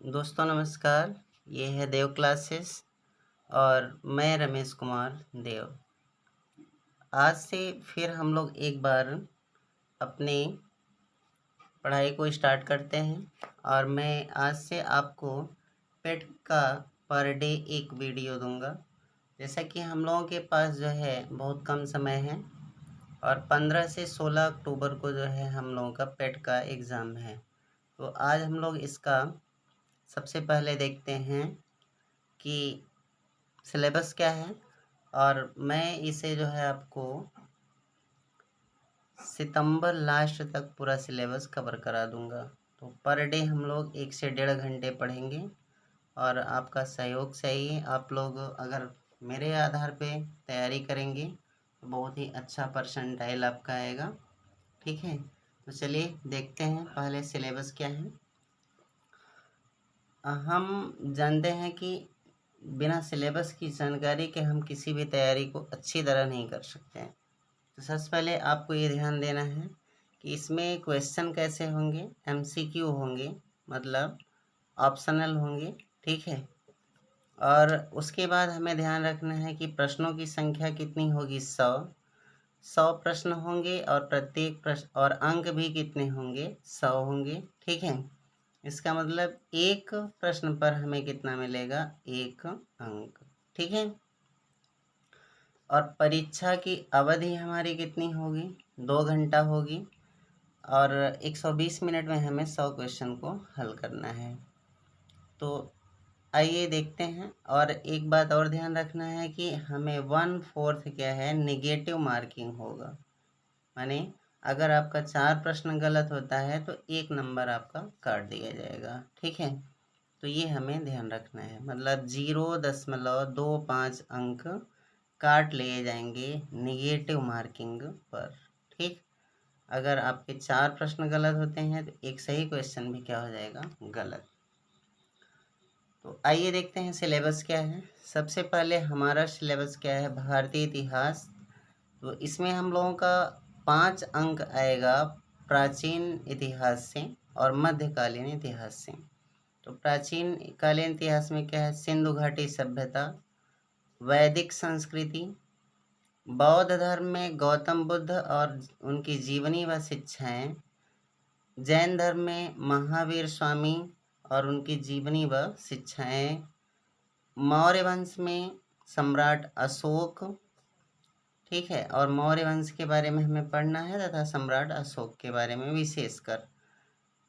दोस्तों नमस्कार। ये है देव क्लासेस और मैं रमेश कुमार देव। आज से फिर हम लोग एक बार अपनी पढ़ाई को स्टार्ट करते हैं और मैं आज से आपको पेट का पर डे एक वीडियो दूंगा। जैसा कि हम लोगों के पास जो है बहुत कम समय है और 15 से 16 अक्टूबर को जो है हम लोगों का पेट का एग्ज़ाम है। तो आज हम लोग इसका सबसे पहले देखते हैं कि सिलेबस क्या है और मैं इसे जो है आपको सितंबर लास्ट तक पूरा सिलेबस कवर करा दूंगा। तो पर डे हम लोग 1 से 1.5 घंटे पढ़ेंगे और आपका सहयोग चाहिए। आप लोग अगर मेरे आधार पे तैयारी करेंगे तो बहुत ही अच्छा परसेंटाइल आपका आएगा। ठीक है, तो चलिए देखते हैं पहले सिलेबस क्या है। हम जानते हैं कि बिना सिलेबस की जानकारी के हम किसी भी तैयारी को अच्छी तरह नहीं कर सकते हैं। तो सबसे पहले आपको ये ध्यान देना है कि इसमें क्वेश्चन कैसे होंगे, एमसीक्यू होंगे, मतलब ऑप्शनल होंगे। ठीक है, और उसके बाद हमें ध्यान रखना है कि प्रश्नों की संख्या कितनी होगी, 100 प्रश्न होंगे और प्रत्येक प्रश्न और अंक भी कितने होंगे, 100 होंगे। ठीक है, इसका मतलब एक प्रश्न पर हमें कितना मिलेगा, 1 अंक। ठीक है, और परीक्षा की अवधि हमारी कितनी होगी, 2 घंटा होगी और 120 मिनट में हमें 100 क्वेश्चन को हल करना है। तो आइए देखते हैं। और एक बात और ध्यान रखना है कि हमें 1/4 क्या है, निगेटिव मार्किंग होगा। माने अगर आपका 4 प्रश्न गलत होता है तो 1 नंबर आपका काट दिया जाएगा। ठीक है, तो ये हमें ध्यान रखना है, मतलब 0.25 अंक काट लिए जाएंगे निगेटिव मार्किंग पर। ठीक, अगर आपके 4 प्रश्न गलत होते हैं तो एक सही क्वेश्चन भी क्या हो जाएगा, गलत। तो आइए देखते हैं सिलेबस क्या है। सबसे पहले हमारा सिलेबस क्या है, भारतीय इतिहास। तो इसमें हम लोगों का 5 अंक आएगा प्राचीन इतिहास से और मध्यकालीन इतिहास से। तो प्राचीन कालीन इतिहास में क्या है, सिंधु घाटी सभ्यता, वैदिक संस्कृति, बौद्ध धर्म में गौतम बुद्ध और उनकी जीवनी व शिक्षाएं, जैन धर्म में महावीर स्वामी और उनकी जीवनी व शिक्षाएं, मौर्य वंश में सम्राट अशोक। ठीक है, और मौर्य वंश के बारे में हमें पढ़ना है तथा सम्राट अशोक के बारे में विशेषकर,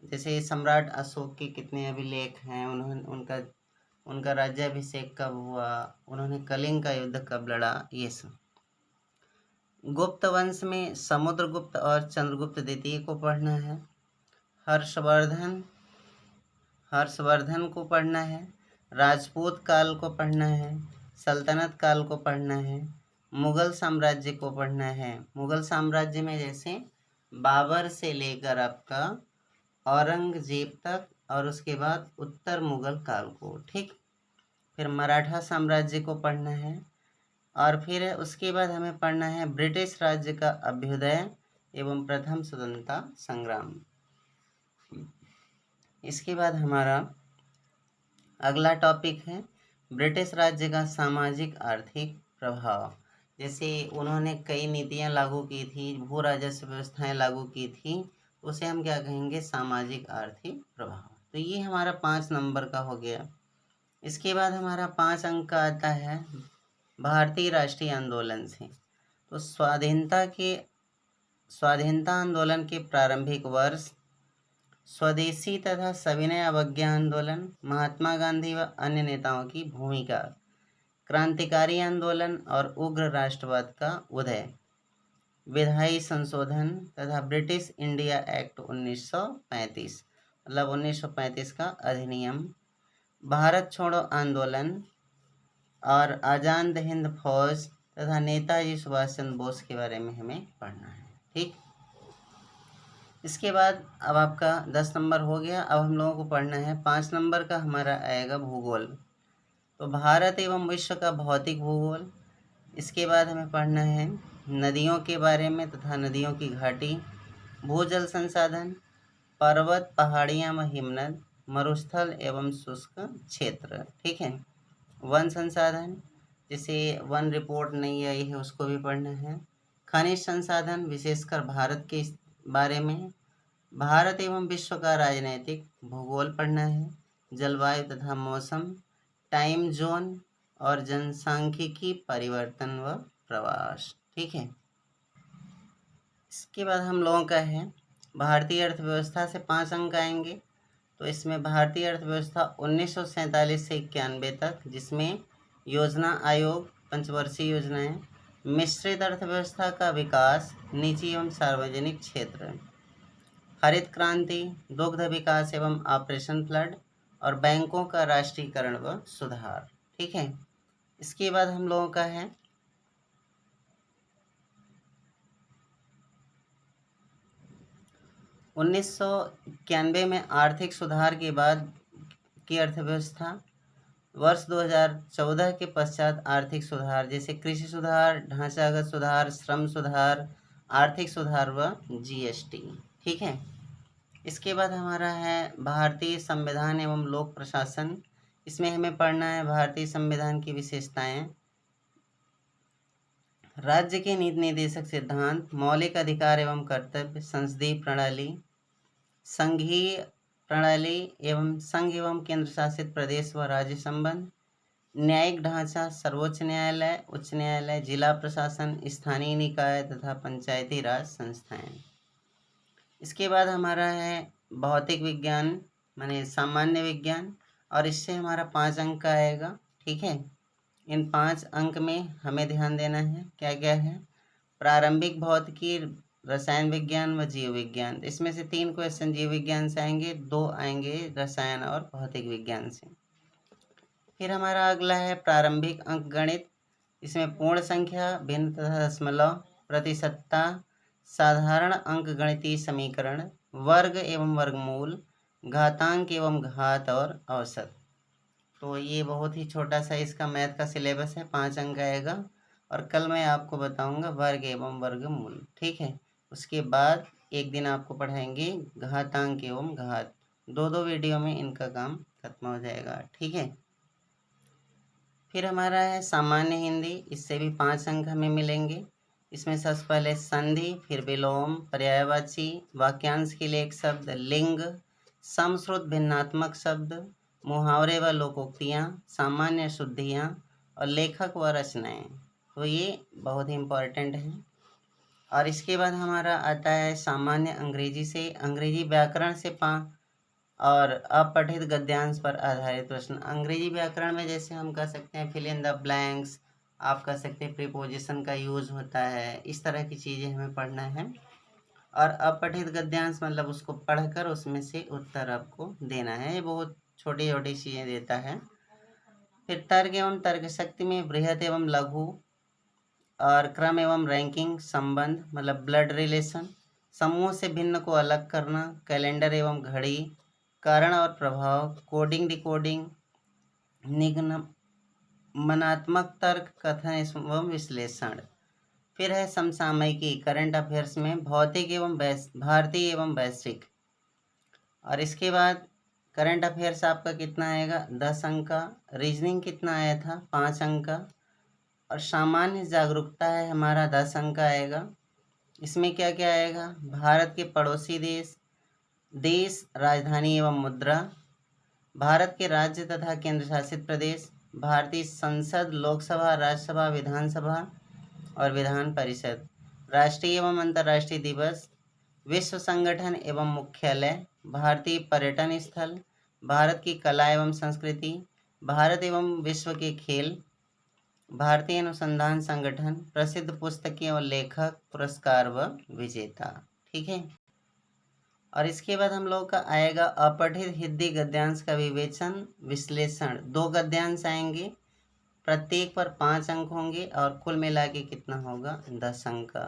जैसे सम्राट अशोक के कितने अभिलेख हैं, उन्होंने उनका राज्याभिषेक कब हुआ, उन्होंने कलिंग का युद्ध कब लड़ा, ये सब। गुप्त वंश में समुद्रगुप्त और चंद्रगुप्त द्वितीय को पढ़ना है। हर्षवर्धन को पढ़ना है। राजपूत काल को पढ़ना है। सल्तनत काल को पढ़ना है। मुगल साम्राज्य को पढ़ना है। मुगल साम्राज्य में जैसे बाबर से लेकर आपका औरंगजेब तक और उसके बाद उत्तर मुगल काल को। ठीक, फिर मराठा साम्राज्य को पढ़ना है और फिर उसके बाद हमें पढ़ना है ब्रिटिश राज्य का अभ्युदय एवं प्रथम स्वतंत्रता संग्राम। इसके बाद हमारा अगला टॉपिक है ब्रिटिश राज्य का सामाजिक आर्थिक प्रभाव। जैसे उन्होंने कई नीतियां लागू की थी, भू राजस्व व्यवस्थाएं लागू की थी, उसे हम क्या कहेंगे, सामाजिक आर्थिक प्रभाव। तो ये हमारा 5 नंबर का हो गया। इसके बाद हमारा 5 अंक का आता है भारतीय राष्ट्रीय आंदोलन से। तो स्वाधीनता आंदोलन के प्रारंभिक वर्ष, स्वदेशी तथा सविनय अवज्ञा आंदोलन, महात्मा गांधी व अन्य नेताओं की भूमिका, क्रांतिकारी आंदोलन और उग्र राष्ट्रवाद का उदय, विधायी संशोधन तथा ब्रिटिश इंडिया एक्ट 1935, मतलब 1935 का अधिनियम, भारत छोड़ो आंदोलन और आज़ाद हिंद फौज तथा नेताजी सुभाष चंद्र बोस के बारे में हमें पढ़ना है। ठीक, इसके बाद अब आपका 10 नंबर हो गया। अब हम लोगों को पढ़ना है 5 नंबर का, हमारा आएगा भूगोल। तो भारत एवं विश्व का भौतिक भूगोल। इसके बाद हमें पढ़ना है नदियों के बारे में तथा नदियों की घाटी, भूजल संसाधन, पर्वत, पहाड़ियाँ व हिमनद, मरुस्थल एवं शुष्क क्षेत्र, ठीक है। वन संसाधन, जैसे वन रिपोर्ट नहीं आई है उसको भी पढ़ना है। खनिज संसाधन, विशेषकर भारत के बारे में। भारत एवं विश्व का राजनीतिक भूगोल पढ़ना है। जलवायु तथा मौसम, टाइम जोन और जनसांख्यिकी परिवर्तन व प्रवास, ठीक है। इसके बाद हम लोगों का है भारतीय अर्थव्यवस्था से 5 अंक आएंगे। तो इसमें भारतीय अर्थव्यवस्था 1947 से 91 तक, जिसमें योजना आयोग, पंचवर्षीय योजनाएं। मिश्रित अर्थव्यवस्था का विकास, निजी एवं सार्वजनिक क्षेत्र। हरित क्रांति, दुग्ध विकास एवं ऑपरेशन फ्लड और बैंकों का राष्ट्रीयकरण व सुधार, ठीक है। इसके बाद हम लोगों का है 1991 में आर्थिक सुधार के बाद की अर्थव्यवस्था। वर्ष 2014 के पश्चात आर्थिक सुधार, जैसे कृषि सुधार, ढांचागत सुधार, श्रम सुधार, आर्थिक सुधार व जीएसटी, ठीक है। इसके बाद हमारा है भारतीय संविधान एवं लोक प्रशासन। इसमें हमें पढ़ना है भारतीय संविधान की विशेषताएं, राज्य के नीति निर्देशक सिद्धांत, मौलिक अधिकार एवं कर्तव्य, संसदीय प्रणाली, संघीय प्रणाली एवं संघ एवं केंद्र शासित प्रदेश व राज्य संबंध, न्यायिक ढांचा, सर्वोच्च न्यायालय, उच्च न्यायालय, जिला प्रशासन, स्थानीय निकाय तथा पंचायती राज संस्थाएं। इसके बाद हमारा है भौतिक विज्ञान माने सामान्य विज्ञान, और इससे हमारा 5 अंक का आएगा, ठीक है। इन 5 अंक में हमें ध्यान देना है क्या क्या है। प्रारंभिक भौतिकी, रसायन विज्ञान व जीव विज्ञान। इसमें से 3 क्वेश्चन जीव विज्ञान से आएंगे, 2 आएंगे रसायन और भौतिक विज्ञान से। फिर हमारा अगला है प्रारंभिक अंक गणित। इसमें पूर्ण संख्या, भिन्न तथा दशमलव, प्रतिशतता, साधारण अंक गणितीय समीकरण, वर्ग एवं वर्गमूल, घातांक एवं घात और औसत। तो ये बहुत ही छोटा सा इसका मैथ का सिलेबस है, 5 अंक आएगा। और कल मैं आपको बताऊंगा वर्ग एवं वर्गमूल, ठीक है। उसके बाद एक दिन आपको पढ़ाएंगे घातांक एवं घात। 2 वीडियो में इनका काम खत्म हो जाएगा, ठीक है। फिर हमारा है सामान्य हिंदी। इससे भी 5 अंक हमें मिलेंगे। इसमें सबसे पहले संधि, फिर विलोम, पर्यायवाची, वाक्यांश के लिए एक शब्द, लिंग, समश्रुत भिन्नात्मक शब्द, मुहावरे व लोकोक्तियाँ, सामान्य शुद्धियाँ और लेखक व रचनाएं। तो ये बहुत ही इम्पोर्टेंट है। और इसके बाद हमारा आता है सामान्य अंग्रेजी से, अंग्रेजी व्याकरण से और अपठित गद्यांश पर आधारित प्रश्न। अंग्रेजी व्याकरण में जैसे हम कह सकते हैं फिल इन द ब्लैंक्स, आप कह सकते हैं प्रीपोजिशन का यूज होता है, इस तरह की चीज़ें हमें पढ़ना है। और अपठित गद्यांश मतलब उसको पढ़कर उसमें से उत्तर आपको देना है, ये बहुत छोटी छोटी चीज़ें देता है। फिर तर्क एवं तर्क शक्ति में बृहत एवं लघु और क्रम एवं रैंकिंग, संबंध मतलब ब्लड रिलेशन, समूह से भिन्न को अलग करना, कैलेंडर एवं घड़ी, कारण और प्रभाव, कोडिंग डिकोडिंग, निगमनात्मक तर्क, कथन एवं विश्लेषण। फिर है समसामयिकी, करंट अफेयर्स में भौतिक एवं भारतीय एवं वैश्विक। और इसके बाद करंट अफेयर्स आपका कितना आएगा, 10 अंक का। रीजनिंग कितना आया था, 5 अंक का। और सामान्य जागरूकता है हमारा 10 अंक का आएगा। इसमें क्या क्या आएगा, भारत के पड़ोसी देश, राजधानी एवं मुद्रा, भारत के राज्य तथा केंद्र शासित प्रदेश, भारतीय संसद, लोकसभा, राज्यसभा, विधानसभा और विधान परिषद, राष्ट्रीय एवं अंतर्राष्ट्रीय दिवस, विश्व संगठन एवं मुख्यालय, भारतीय पर्यटन स्थल, भारत की कला एवं संस्कृति, भारत एवं विश्व के खेल, भारतीय अनुसंधान संगठन, प्रसिद्ध पुस्तकें और लेखक, पुरस्कार व विजेता, ठीक है। और इसके बाद हम लोग का आएगा अपठित हिंदी गद्यांश का विवेचन विश्लेषण। 2 गद्यांश आएंगे, प्रत्येक पर 5 अंक होंगे और कुल मिला के कितना होगा, 10 अंक का।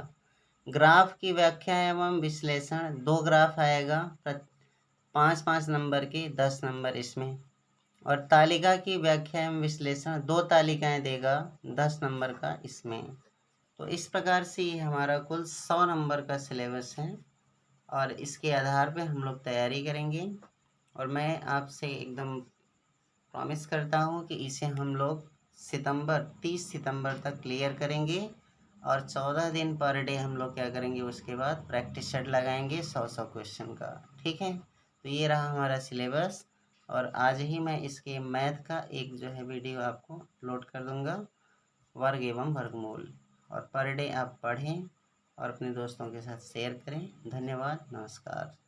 ग्राफ की व्याख्या एवं विश्लेषण, 2 ग्राफ आएगा, 5-5 नंबर के, 10 नंबर इसमें। और तालिका की व्याख्या एवं विश्लेषण, 2 तालिकाएं देगा, 10 नंबर का इसमें। तो इस प्रकार से ये हमारा कुल 100 नंबर का सिलेबस है और इसके आधार पे हम लोग तैयारी करेंगे। और मैं आपसे एकदम प्रॉमिस करता हूँ कि इसे हम लोग 30 सितंबर तक क्लियर करेंगे और 14 दिन पर डे हम लोग क्या करेंगे, उसके बाद प्रैक्टिस सेट लगाएंगे 100 क्वेश्चन का। ठीक है, तो ये रहा हमारा सिलेबस और आज ही मैं इसके मैथ का एक जो है वीडियो आपको अपलोड कर दूंगा, वर्ग एवं वर्गमूल। और पर डे आप पढ़ें और अपने दोस्तों के साथ शेयर करें। धन्यवाद, नमस्कार।